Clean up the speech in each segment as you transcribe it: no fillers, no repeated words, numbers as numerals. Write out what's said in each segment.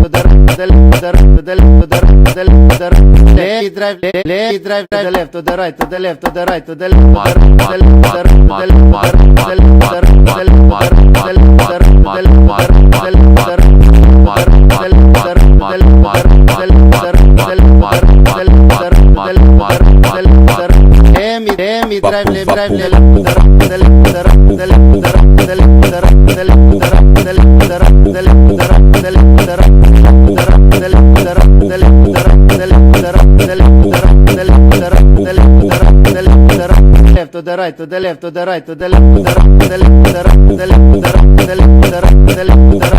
To the right, to the left, to the right, to the left, to the right, to the left, to the right, to the left, to the right, to the left, to the right, to the left, to the right, to the left, to the right,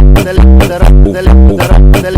to the left, to the right, to the left.